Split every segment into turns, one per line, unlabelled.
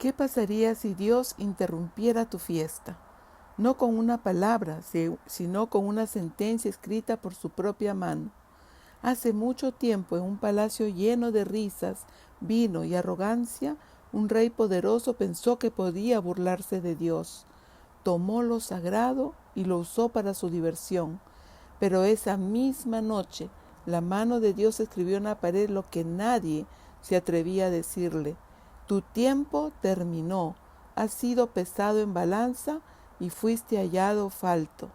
¿Qué pasaría si Dios interrumpiera tu fiesta? No con una palabra, sino con una sentencia escrita por su propia mano. Hace mucho tiempo, en un palacio lleno de risas, vino y arrogancia, un rey poderoso pensó que podía burlarse de Dios. Tomó lo sagrado y lo usó para su diversión. Pero esa misma noche, la mano de Dios escribió en la pared lo que nadie se atrevía a decirle. Tu tiempo terminó, has sido pesado en balanza y fuiste hallado falto.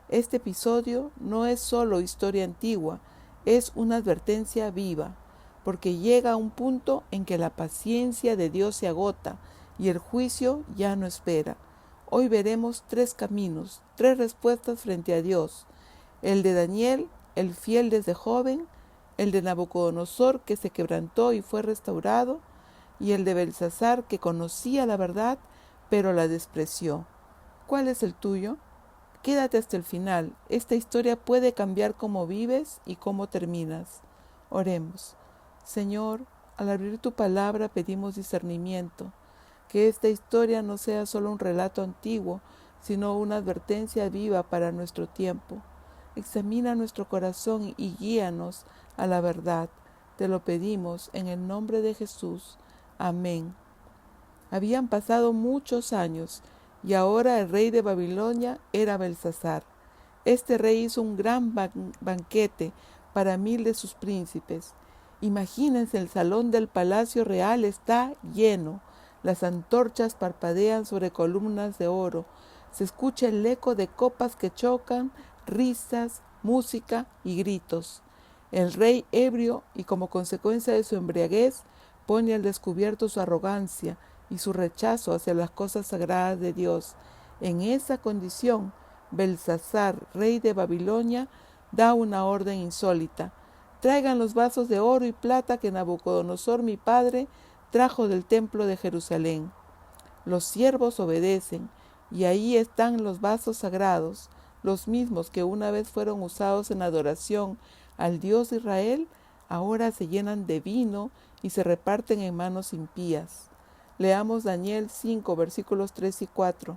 Este episodio no es solo historia antigua, es una advertencia viva, porque llega a un punto en que la paciencia de Dios se agota y el juicio ya no espera. Hoy veremos 3 caminos, 3 respuestas frente a Dios. El de Daniel, el fiel desde joven, el de Nabucodonosor, que se quebrantó y fue restaurado, y el de Belsasar, que conocía la verdad, pero la despreció. ¿Cuál es el tuyo? Quédate hasta el final. Esta historia puede cambiar cómo vives y cómo terminas. Oremos. Señor, al abrir tu palabra pedimos discernimiento. Que esta historia no sea solo un relato antiguo, sino una advertencia viva para nuestro tiempo. Examina nuestro corazón y guíanos a la verdad. Te lo pedimos en el nombre de Jesús. Amén. Habían pasado muchos años y ahora el rey de Babilonia era Belsasar. Este rey hizo un gran banquete para 1000 de sus príncipes. Imagínense, el salón del palacio real está lleno. Las antorchas parpadean sobre columnas de oro. Se escucha el eco de copas que chocan, risas, música y gritos. El rey, ebrio y como consecuencia de su embriaguez, pone al descubierto su arrogancia y su rechazo hacia las cosas sagradas de Dios. En esa condición, Belsasar, rey de Babilonia, da una orden insólita. Traigan los vasos de oro y plata que Nabucodonosor, mi padre, trajo del templo de Jerusalén. Los siervos obedecen, y ahí están los vasos sagrados, los mismos que una vez fueron usados en adoración al Dios de Israel, ahora se llenan de vino y se reparten en manos impías. Leamos Daniel 5, versículos 3 y 4.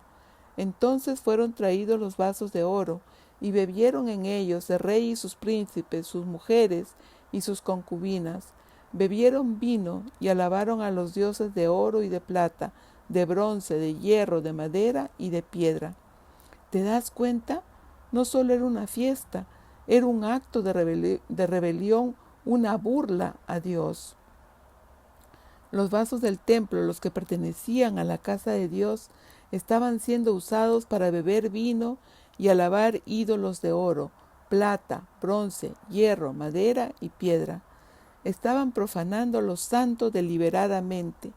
Entonces fueron traídos los vasos de oro, y bebieron en ellos el rey y sus príncipes, sus mujeres y sus concubinas. Bebieron vino y alabaron a los dioses de oro y de plata, de bronce, de hierro, de madera y de piedra. ¿Te das cuenta? No solo era una fiesta, era un acto de rebelión, una burla a Dios. Los vasos del templo, los que pertenecían a la casa de Dios, estaban siendo usados para beber vino y alabar ídolos de oro, plata, bronce, hierro, madera y piedra. Estaban profanando lo santo deliberadamente.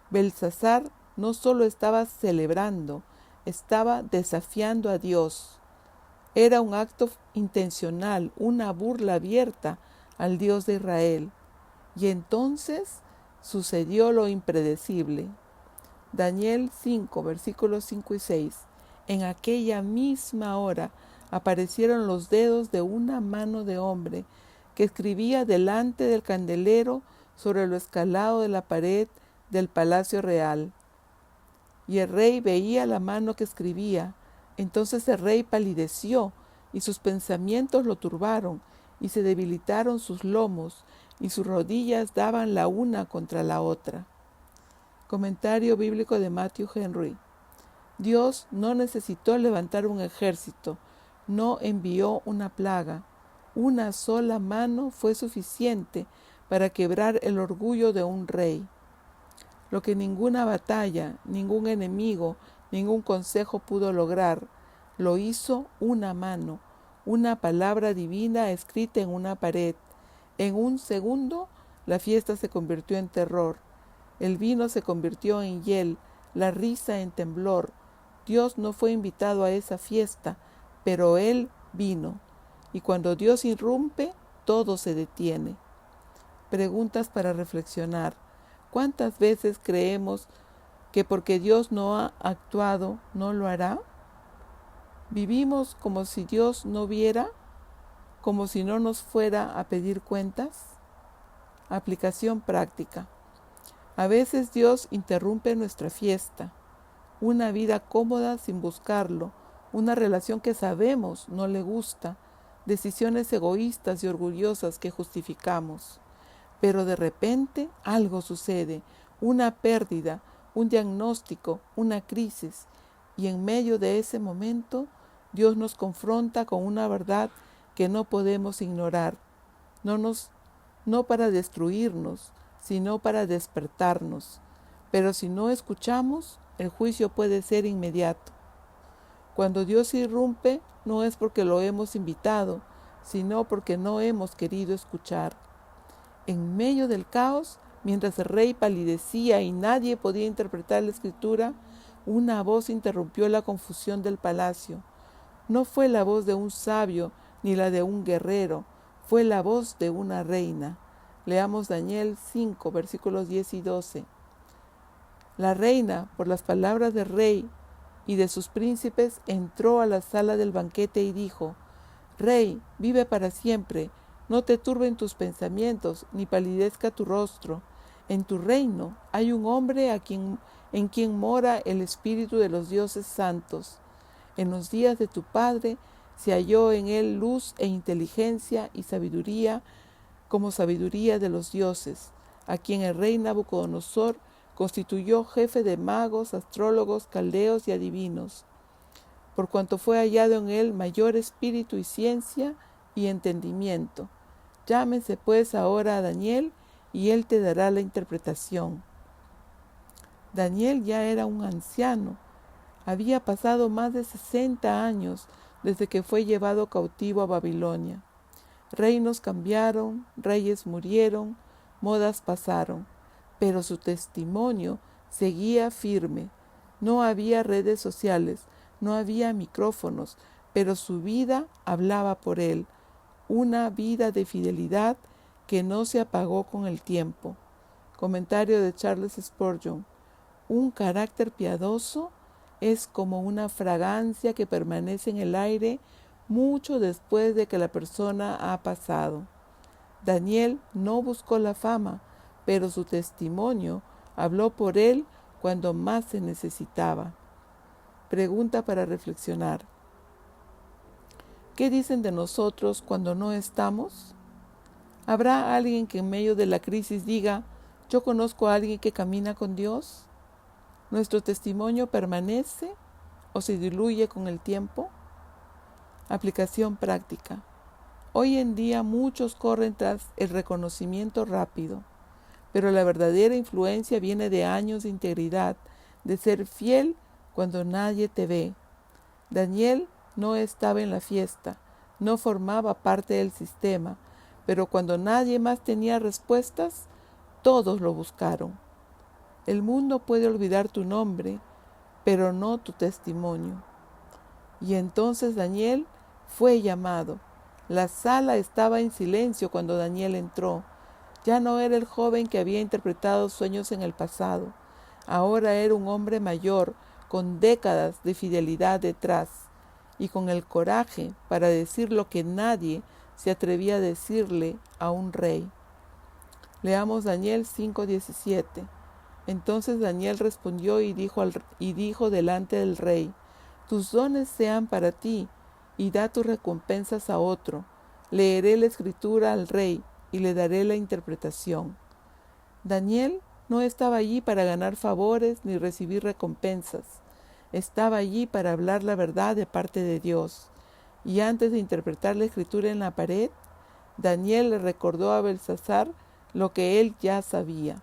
Belsasar no solo estaba celebrando, estaba desafiando a Dios. Era un acto intencional, una burla abierta al Dios de Israel. Y entonces sucedió lo impredecible. Daniel 5, versículos 5 y 6. En aquella misma hora aparecieron los dedos de una mano de hombre que escribía delante del candelero sobre lo escalado de la pared del palacio real. Y el rey veía la mano que escribía. Entonces el rey palideció y sus pensamientos lo turbaron y se debilitaron sus lomos y sus rodillas daban la una contra la otra. Comentario bíblico de Matthew Henry. Dios no necesitó levantar un ejército, no envió una plaga. Una sola mano fue suficiente para quebrar el orgullo de un rey. Lo que ninguna batalla, ningún enemigo, ningún consejo pudo lograr, lo hizo una mano, una palabra divina escrita en una pared. En un segundo, la fiesta se convirtió en terror. El vino se convirtió en hiel, la risa en temblor. Dios no fue invitado a esa fiesta, pero Él vino. Y cuando Dios irrumpe, todo se detiene. Preguntas para reflexionar. ¿Cuántas veces creemos que porque Dios no ha actuado, no lo hará? ¿Vivimos como si Dios no viera? ¿Como si no nos fuera a pedir cuentas? Aplicación práctica. A veces Dios interrumpe nuestra fiesta, una vida cómoda sin buscarlo, una relación que sabemos no le gusta, decisiones egoístas y orgullosas que justificamos. Pero de repente algo sucede, una pérdida, un diagnóstico, una crisis, y en medio de ese momento Dios nos confronta con una verdad que no podemos ignorar, no para destruirnos, sino para despertarnos. Pero si no escuchamos, el juicio puede ser inmediato. Cuando Dios irrumpe, no es porque lo hemos invitado, sino porque no hemos querido escuchar. En medio del caos, mientras el rey palidecía y nadie podía interpretar la escritura, una voz interrumpió la confusión del palacio. No fue la voz de un sabio ni la de un guerrero, fue la voz de una reina. Leamos Daniel 5, versículos 10 y 12. La reina, por las palabras del rey y de sus príncipes, entró a la sala del banquete y dijo: Rey, vive para siempre, no te turben tus pensamientos, ni palidezca tu rostro. En tu reino hay un hombre en quien mora el espíritu de los dioses santos. En los días de tu padre se halló en él luz e inteligencia y sabiduría, como sabiduría de los dioses, a quien el rey Nabucodonosor constituyó jefe de magos, astrólogos, caldeos y adivinos, por cuanto fue hallado en él mayor espíritu y ciencia y entendimiento. Llámese pues ahora a Daniel, y él te dará la interpretación. Daniel ya era un anciano. Había pasado más de 60 años desde que fue llevado cautivo a Babilonia. Reinos cambiaron, reyes murieron, modas pasaron, pero su testimonio seguía firme. No había redes sociales, no había micrófonos, pero su vida hablaba por él, una vida de fidelidad que no se apagó con el tiempo. Comentario de Charles Spurgeon: un carácter piadoso es como una fragancia que permanece en el aire mucho después de que la persona ha pasado. Daniel no buscó la fama, pero su testimonio habló por él cuando más se necesitaba. Pregunta para reflexionar: ¿qué dicen de nosotros cuando no estamos? ¿Habrá alguien que en medio de la crisis diga: yo conozco a alguien que camina con Dios? ¿Nuestro testimonio permanece o se diluye con el tiempo? Aplicación práctica. Hoy en día muchos corren tras el reconocimiento rápido, pero la verdadera influencia viene de años de integridad, de ser fiel cuando nadie te ve. Daniel no estaba en la fiesta, no formaba parte del sistema, pero cuando nadie más tenía respuestas, todos lo buscaron. El mundo puede olvidar tu nombre, pero no tu testimonio. Y entonces Daniel fue llamado. La sala estaba en silencio cuando Daniel entró. Ya no era el joven que había interpretado sueños en el pasado. Ahora era un hombre mayor, con décadas de fidelidad detrás, y con el coraje para decir lo que nadie se atrevía a decirle a un rey. Leamos Daniel 5:17. Entonces Daniel respondió y dijo delante del rey: tus dones sean para ti, y da tus recompensas a otro. Leeré la escritura al rey, y le daré la interpretación. Daniel no estaba allí para ganar favores ni recibir recompensas. Estaba allí para hablar la verdad de parte de Dios. Y antes de interpretar la escritura en la pared, Daniel le recordó a Belsasar lo que él ya sabía.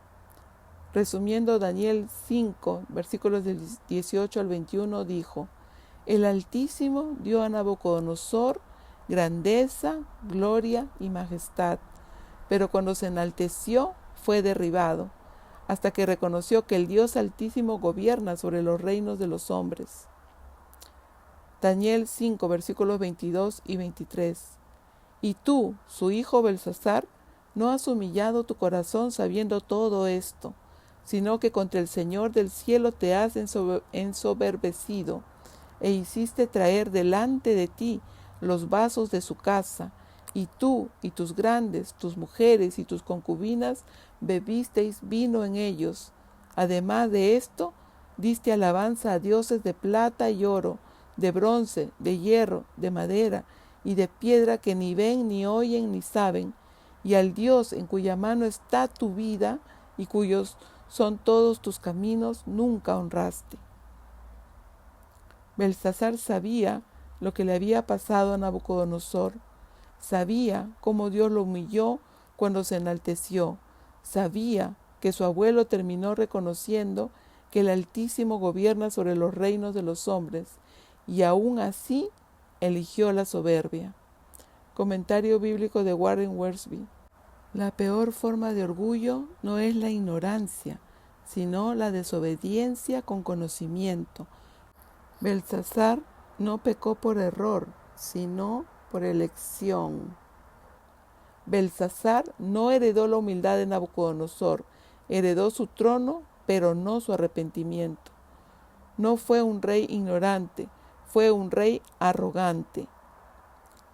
Resumiendo Daniel 5, versículos del 18 al 21, dijo: el Altísimo dio a Nabucodonosor grandeza, gloria y majestad, pero cuando se enalteció fue derribado, hasta que reconoció que el Dios Altísimo gobierna sobre los reinos de los hombres. Daniel 5, versículos 22 y 23. Y tú, su hijo Belsasar, no has humillado tu corazón sabiendo todo esto, sino que contra el Señor del cielo te has ensoberbecido, e hiciste traer delante de ti los vasos de su casa, y tú y tus grandes, tus mujeres y tus concubinas bebisteis vino en ellos, Además de esto, diste alabanza a dioses de plata y oro, de bronce, de hierro, de madera y de piedra que ni ven, ni oyen, ni saben, y al Dios en cuya mano está tu vida y cuyos son todos tus caminos, nunca honraste. Belsasar sabía lo que le había pasado a Nabucodonosor, sabía cómo Dios lo humilló cuando se enalteció, sabía que su abuelo terminó reconociendo que el Altísimo gobierna sobre los reinos de los hombres, y aún así eligió la soberbia. Comentario bíblico de Warren Wiersbe. La peor forma de orgullo no es la ignorancia, sino la desobediencia con conocimiento. Belsasar no pecó por error, sino por elección. Belsasar no heredó la humildad de Nabucodonosor, heredó su trono, pero no su arrepentimiento. No fue un rey ignorante, fue un rey arrogante.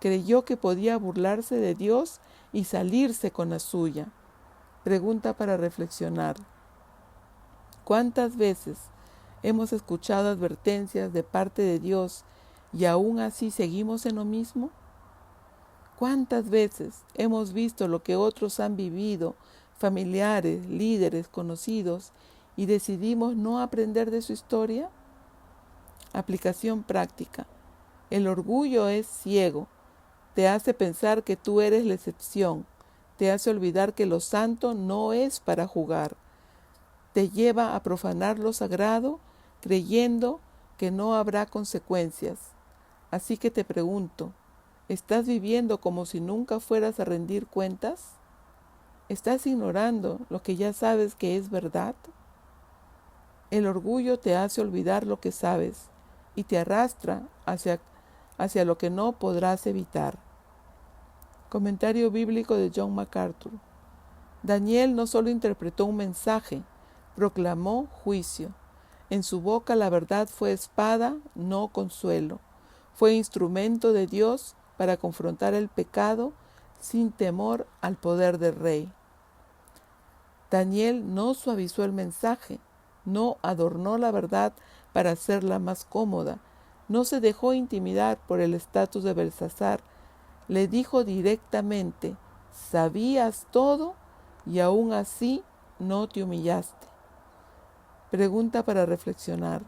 Creyó que podía burlarse de Dios y salirse con la suya. Pregunta para reflexionar. ¿Cuántas veces hemos escuchado advertencias de parte de Dios y aún así seguimos en lo mismo? ¿Cuántas veces hemos visto lo que otros han vivido, familiares, líderes, conocidos, y decidimos no aprender de su historia? Aplicación práctica. El orgullo es ciego. Te hace pensar que tú eres la excepción. Te hace olvidar que lo santo no es para jugar. Te lleva a profanar lo sagrado, creyendo que no habrá consecuencias. Así que te pregunto, ¿estás viviendo como si nunca fueras a rendir cuentas? ¿Estás ignorando lo que ya sabes que es verdad? El orgullo te hace olvidar lo que sabes y te arrastra hacia lo que no podrás evitar. Comentario bíblico de John MacArthur. Daniel no solo interpretó un mensaje, proclamó juicio. En su boca la verdad fue espada, no consuelo. Fue instrumento de Dios para confrontar el pecado sin temor al poder del rey. Daniel no suavizó el mensaje, no adornó la verdad para hacerla más cómoda, no se dejó intimidar por el estatus de Belsasar. Le dijo directamente: sabías todo y aún así no te humillaste. Pregunta para reflexionar.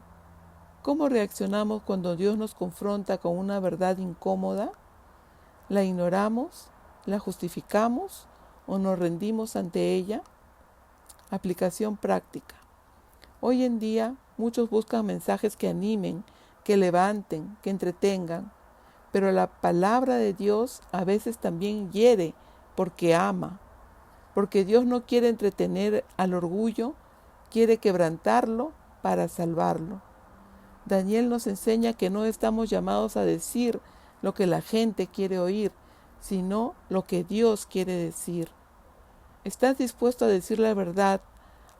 ¿Cómo reaccionamos cuando Dios nos confronta con una verdad incómoda? ¿La ignoramos? ¿La justificamos? ¿O nos rendimos ante ella? Aplicación práctica. Hoy en día muchos buscan mensajes que animen, que levanten, que entretengan, pero la palabra de Dios a veces también hiere porque ama, porque Dios no quiere entretener al orgullo, quiere quebrantarlo para salvarlo. Daniel nos enseña que no estamos llamados a decir lo que la gente quiere oír, sino lo que Dios quiere decir. ¿Estás dispuesto a decir la verdad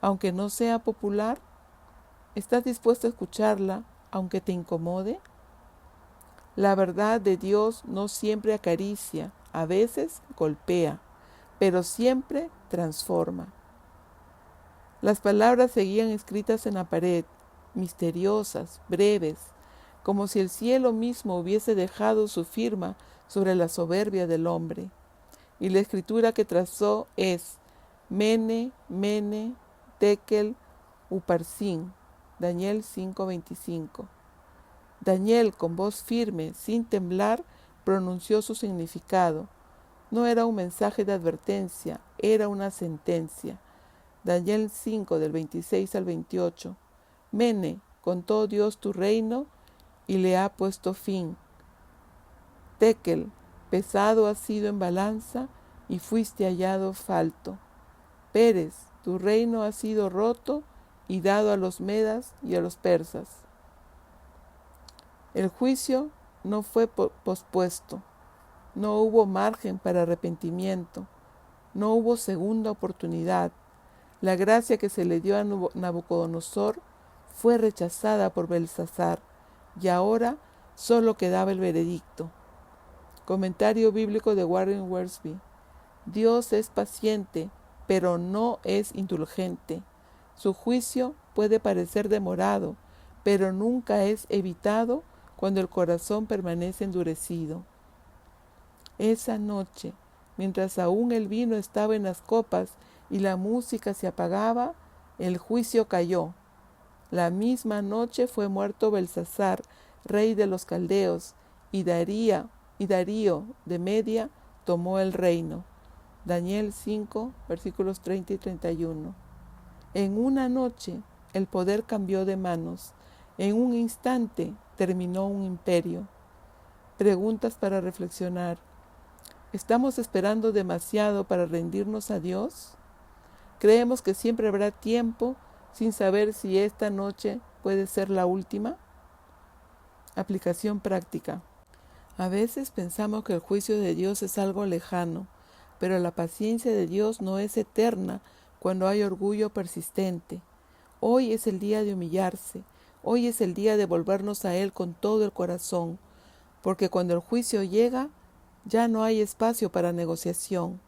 aunque no sea popular? ¿Estás dispuesto a escucharla aunque te incomode? La verdad de Dios no siempre acaricia, a veces golpea, pero siempre transforma. Las palabras seguían escritas en la pared, misteriosas, breves, como si el cielo mismo hubiese dejado su firma sobre la soberbia del hombre. Y la escritura que trazó es Mene, Mene, Tekel, Uparsin, Daniel 5:25. Daniel, con voz firme, sin temblar, pronunció su significado. No era un mensaje de advertencia, era una sentencia. Daniel 5, del 26 al 28. Mene, contó Dios tu reino y le ha puesto fin. Tekel, pesado has sido en balanza y fuiste hallado falto. Pérez, tu reino ha sido roto y dado a los medas y a los persas. El juicio no fue pospuesto, no hubo margen para arrepentimiento, no hubo segunda oportunidad. La gracia que se le dio a Nabucodonosor fue rechazada por Belsasar y ahora solo quedaba el veredicto. Comentario bíblico de Warren Wiersbe. Dios es paciente, pero no es indulgente. Su juicio puede parecer demorado, pero nunca es evitado cuando el corazón permanece endurecido. Esa noche, mientras aún el vino estaba en las copas y la música se apagaba, el juicio cayó. La misma noche fue muerto Belsasar, rey de los caldeos, y Darío de Media tomó el reino. Daniel 5, versículos 30 y 31. En una noche el poder cambió de manos. En un instante terminó un imperio. Preguntas para reflexionar. ¿Estamos esperando demasiado para rendirnos a Dios? ¿Creemos que siempre habrá tiempo sin saber si esta noche puede ser la última? Aplicación práctica. A veces pensamos que el juicio de Dios es algo lejano, pero la paciencia de Dios no es eterna cuando hay orgullo persistente. Hoy es el día de humillarse, hoy es el día de volvernos a Él con todo el corazón, porque cuando el juicio llega, ya no hay espacio para negociación.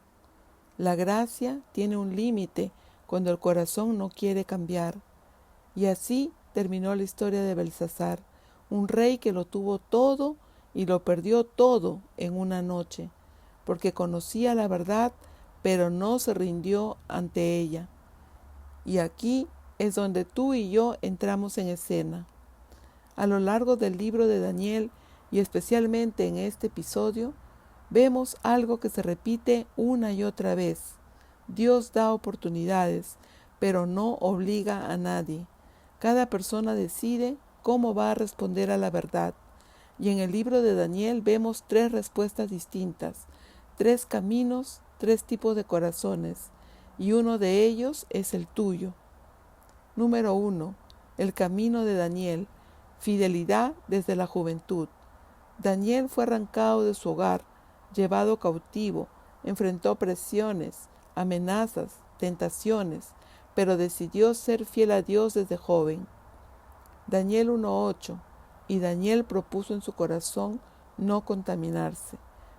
La gracia tiene un límite cuando el corazón no quiere cambiar. Y así terminó la historia de Belsasar, un rey que lo tuvo todo y lo perdió todo en una noche, porque conocía la verdad, pero no se rindió ante ella. Y aquí es donde tú y yo entramos en escena. A lo largo del libro de Daniel, y especialmente en este episodio, vemos algo que se repite una y otra vez. Dios da oportunidades, pero no obliga a nadie. Cada persona decide cómo va a responder a la verdad. Y en el libro de Daniel vemos 3 respuestas distintas, 3 caminos, 3 tipos de corazones, y uno de ellos es el tuyo. Número 1. El camino de Daniel. Fidelidad desde la juventud. Daniel fue arrancado de su hogar, llevado cautivo, enfrentó presiones, amenazas, tentaciones, pero decidió ser fiel a Dios desde joven. Daniel 1:8. Y Daniel propuso en su corazón no contaminarse.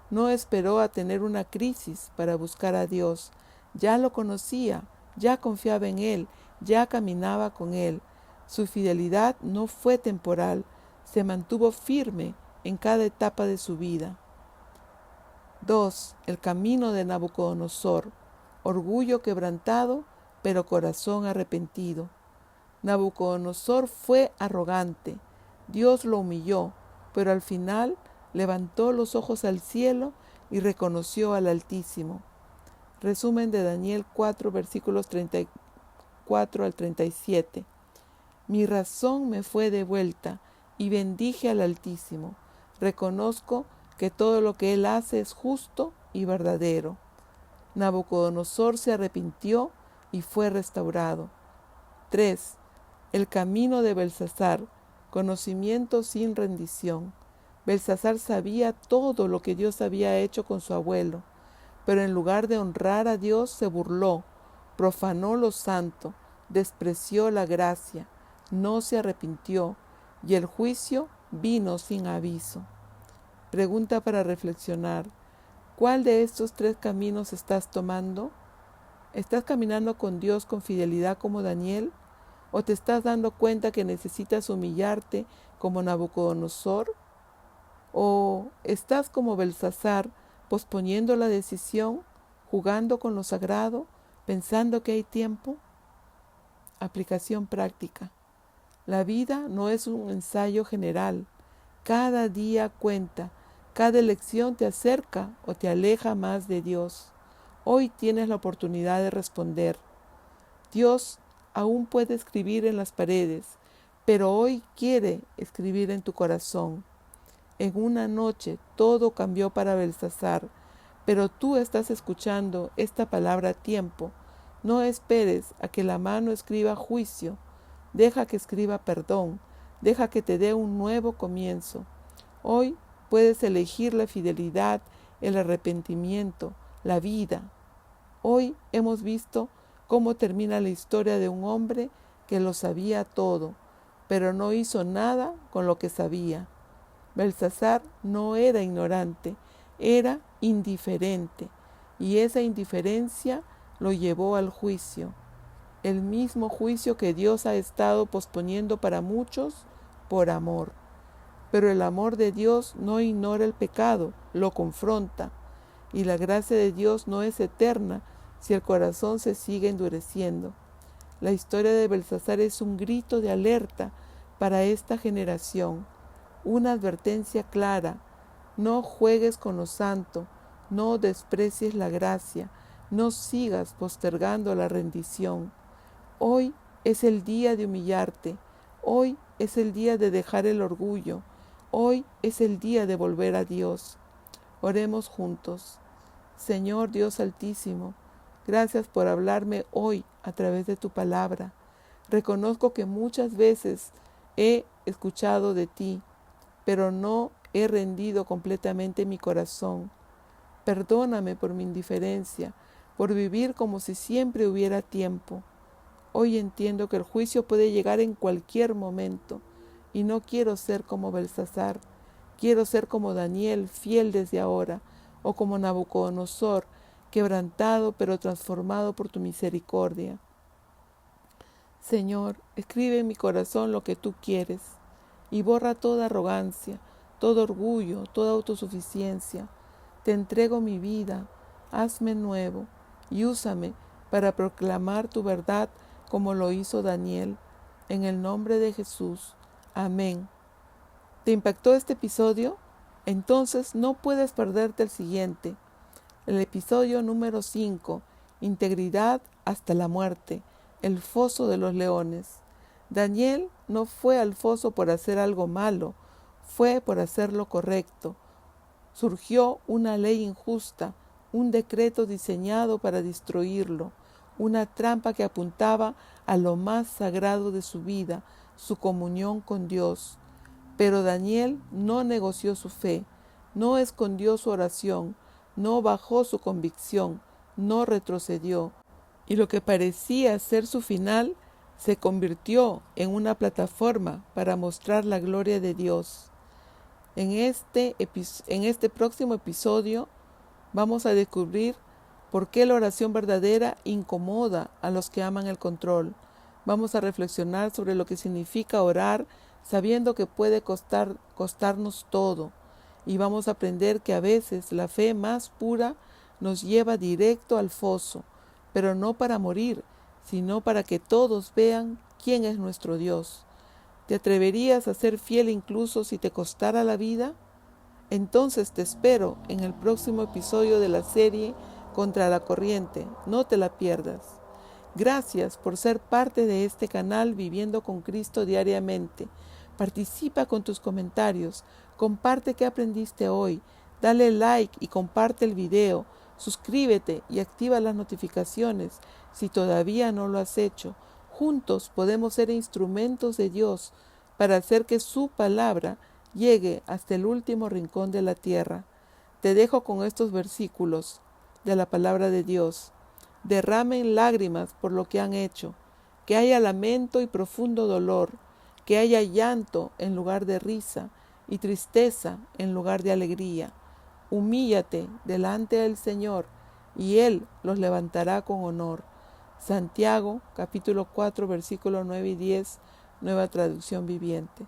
No esperó a tener una crisis para buscar a Dios. Ya lo conocía, ya confiaba en Él, ya caminaba con Él. Su fidelidad no fue temporal, se mantuvo firme en cada etapa de su vida. 2. El camino de Nabucodonosor. Orgullo quebrantado, pero corazón arrepentido. Nabucodonosor fue arrogante. Dios lo humilló, pero al final levantó los ojos al cielo y reconoció al Altísimo. Resumen de Daniel 4, versículos 34 al 37. Mi razón me fue devuelta y bendije al Altísimo. Reconozco que todo lo que Él hace es justo y verdadero. Nabucodonosor se arrepintió y fue restaurado. 3. El camino de Belsasar. Conocimiento sin rendición. Belsasar sabía todo lo que Dios había hecho con su abuelo, pero en lugar de honrar a Dios se burló, profanó lo santo, despreció la gracia, no se arrepintió, y el juicio vino sin aviso. Pregunta para reflexionar. ¿Cuál de estos 3 caminos estás tomando? ¿Estás caminando con Dios con fidelidad como Daniel? ¿O te estás dando cuenta que necesitas humillarte como Nabucodonosor? ¿O estás como Belsasar, posponiendo la decisión, jugando con lo sagrado, pensando que hay tiempo? Aplicación práctica. La vida no es un ensayo general. Cada día cuenta. Cada elección te acerca o te aleja más de Dios. Hoy tienes la oportunidad de responder. Dios aún puede escribir en las paredes, pero hoy quiere escribir en tu corazón. En una noche todo cambió para Belsasar, pero tú estás escuchando esta palabra a tiempo. No esperes a que la mano escriba juicio. Deja que escriba perdón. Deja que te dé un nuevo comienzo. Hoy puedes elegir la fidelidad, el arrepentimiento, la vida. Hoy hemos visto cómo termina la historia de un hombre que lo sabía todo, pero no hizo nada con lo que sabía. Belsasar no era ignorante, era indiferente, y esa indiferencia lo llevó al juicio. el mismo juicio que Dios ha estado posponiendo para muchos por amor. Pero el amor de Dios no ignora el pecado, lo confronta, y la gracia de Dios no es eterna si el corazón se sigue endureciendo. La historia de Belsasar es un grito de alerta para esta generación, una advertencia clara: no juegues con lo santo, no desprecies la gracia, no sigas postergando la rendición. Hoy es el día de humillarte, hoy es el día de dejar el orgullo, hoy es el día de volver a Dios. Oremos juntos. Señor Dios Altísimo, gracias por hablarme hoy a través de tu palabra. Reconozco que muchas veces he escuchado de ti, pero no he rendido completamente mi corazón. Perdóname por mi indiferencia, por vivir como si siempre hubiera tiempo. Hoy entiendo que el juicio puede llegar en cualquier momento y no quiero ser como Belsasar. Quiero ser como Daniel, fiel desde ahora, o como Nabucodonosor, quebrantado pero transformado por tu misericordia. Señor, escribe en mi corazón lo que tú quieres y borra toda arrogancia, todo orgullo, toda autosuficiencia. Te entrego mi vida, hazme nuevo y úsame para proclamar tu verdad como lo hizo Daniel. En el nombre de Jesús. Amén. ¿Te impactó este episodio? Entonces no puedes perderte el siguiente. El episodio número 5, Integridad hasta la muerte, el foso de los leones. Daniel no fue al foso por hacer algo malo, fue por hacer lo correcto. Surgió una ley injusta, un decreto diseñado para destruirlo, una trampa que apuntaba a lo más sagrado de su vida, su comunión con Dios. Pero Daniel no negoció su fe, no escondió su oración, no bajó su convicción, no retrocedió. Y lo que parecía ser su final se convirtió en una plataforma para mostrar la gloria de Dios. En este próximo episodio vamos a descubrir por qué la oración verdadera incomoda a los que aman el control. Vamos a reflexionar sobre lo que significa orar sabiendo que puede costarnos todo. Y vamos a aprender que a veces la fe más pura nos lleva directo al foso, pero no para morir, sino para que todos vean quién es nuestro Dios. ¿Te atreverías a ser fiel incluso si te costara la vida? Entonces te espero en el próximo episodio de la serie Contra la Corriente. No te la pierdas. Gracias por ser parte de este canal Viviendo con Cristo diariamente. Participa con tus comentarios, comparte qué aprendiste hoy, dale like y comparte el video, suscríbete y activa las notificaciones si todavía no lo has hecho. Juntos podemos ser instrumentos de Dios para hacer que su palabra llegue hasta el último rincón de la tierra. Te dejo con estos versículos de la palabra de Dios. Derramen lágrimas por lo que han hecho, que haya lamento y profundo dolor, que haya llanto en lugar de risa y tristeza en lugar de alegría. Humíllate delante del Señor y Él los levantará con honor. Santiago, capítulo 4, versículos 9 y 10, Nueva Traducción Viviente.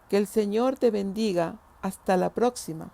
Que el Señor te bendiga. Hasta la próxima.